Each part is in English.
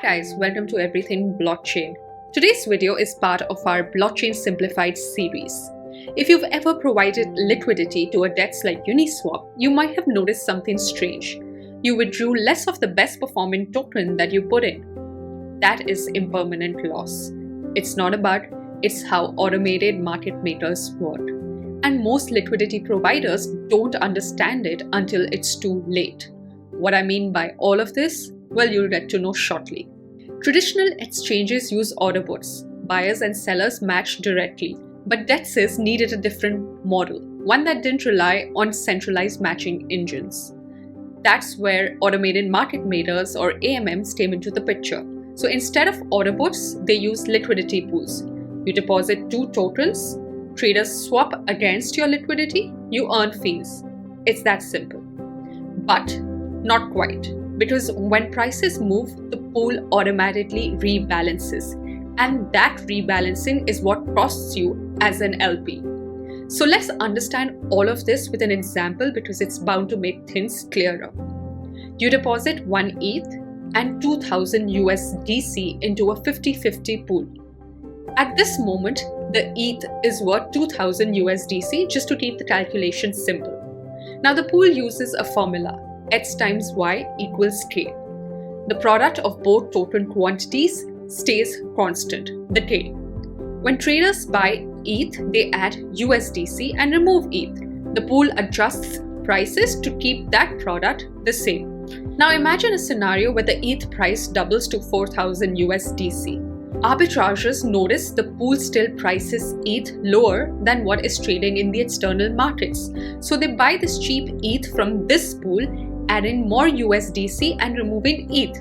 guys, welcome to Everything Blockchain. Today's video is part of our Blockchain Simplified series. If you've ever provided liquidity to a DEX like Uniswap, you might have noticed something strange. You withdrew less of the best performing token that you put in. That is impermanent loss. It's not a bug, it's how automated market makers work. And most liquidity providers don't understand it until it's too late. What I mean by all of this? Well, you'll get to know shortly. Traditional exchanges use order books. Buyers and sellers match directly. But DEXs needed a different model, one that didn't rely on centralized matching engines. That's where automated market makers or AMMs came into the picture. So instead of order books, they use liquidity pools. You deposit 2 tokens, traders swap against your liquidity, you earn fees. It's that simple. But not quite. Because when prices move, the pool automatically rebalances. And that rebalancing is what costs you as an LP. So let's understand all of this with an example because it's bound to make things clearer. You deposit 1 ETH and 2000 USDC into a 50-50 pool. At this moment, the ETH is worth 2000 USDC just to keep the calculation simple. Now the pool uses a formula. X times Y equals K. The product of both token quantities stays constant, the K. When traders buy ETH, they add USDC and remove ETH. The pool adjusts prices to keep that product the same. Now imagine a scenario where the ETH price doubles to 4000 USDC. Arbitrageurs notice the pool still prices ETH lower than what is trading in the external markets. So they buy this cheap ETH from this pool, adding more USDC and removing ETH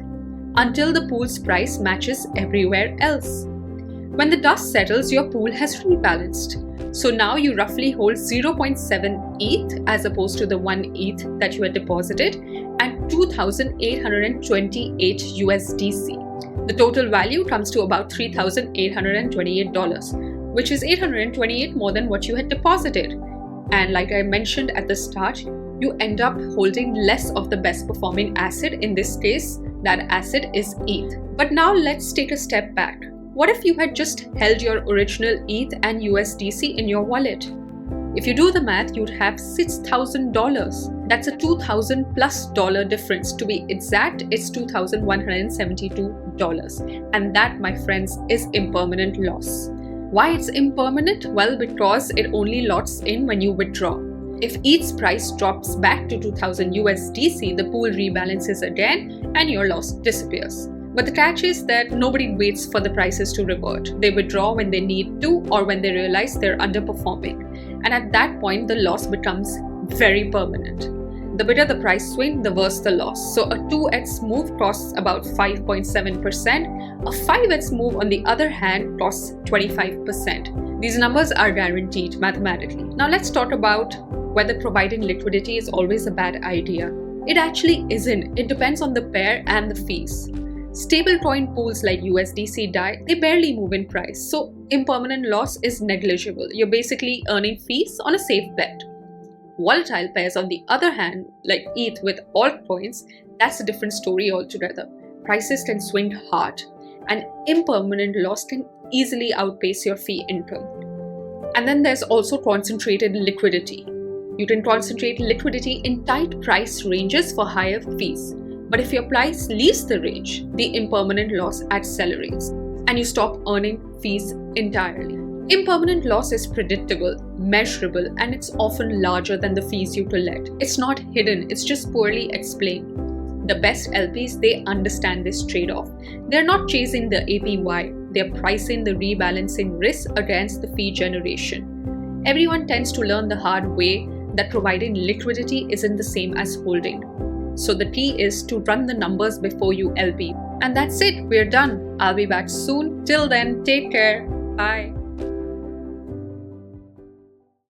until the pool's price matches everywhere else. When the dust settles, your pool has rebalanced. So now you roughly hold 0.7 ETH as opposed to the 1 ETH that you had deposited and 2,828 USDC. The total value comes to about $3,828, which is $828 more than what you had deposited. And like I mentioned at the start, you end up holding less of the best performing asset. In this case, that asset is ETH. But now let's take a step back. What if you had just held your original ETH and USDC in your wallet? If you do the math, you'd have $6,000. That's a $2,000+ difference. To be exact, it's $2,172. And that, my friends, is impermanent loss. Why it's impermanent? Well, because it only locks in when you withdraw. If ETH's price drops back to 2000 USDC, the pool rebalances again and your loss disappears. But the catch is that nobody waits for the prices to revert. They withdraw when they need to or when they realize they're underperforming. And at that point, the loss becomes very permanent. The bigger the price swing, the worse the loss. So a 2x move costs about 5.7%. A 5x move, on the other hand, costs 25%. These numbers are guaranteed mathematically. Now let's talk about whether providing liquidity is always a bad idea. It actually isn't. It depends on the pair and the fees. Stablecoin pools like USDC DAI, they barely move in price, so impermanent loss is negligible. You're basically earning fees on a safe bet. Volatile pairs, on the other hand, like ETH with altcoins, that's a different story altogether. Prices can swing hard, and impermanent loss can easily outpace your fee income. And then there's also concentrated liquidity. You can concentrate liquidity in tight price ranges for higher fees. But if your price leaves the range, the impermanent loss accelerates and you stop earning fees entirely. Impermanent loss is predictable, measurable, and it's often larger than the fees you collect. It's not hidden, it's just poorly explained. The best LPs, they understand this trade-off. They're not chasing the APY, they're pricing the rebalancing risk against the fee generation. Everyone tends to learn the hard way that providing liquidity isn't the same as holding. So the key is to run the numbers before you LP. And that's it, we're done. I'll be back soon. Till then, take care. Bye.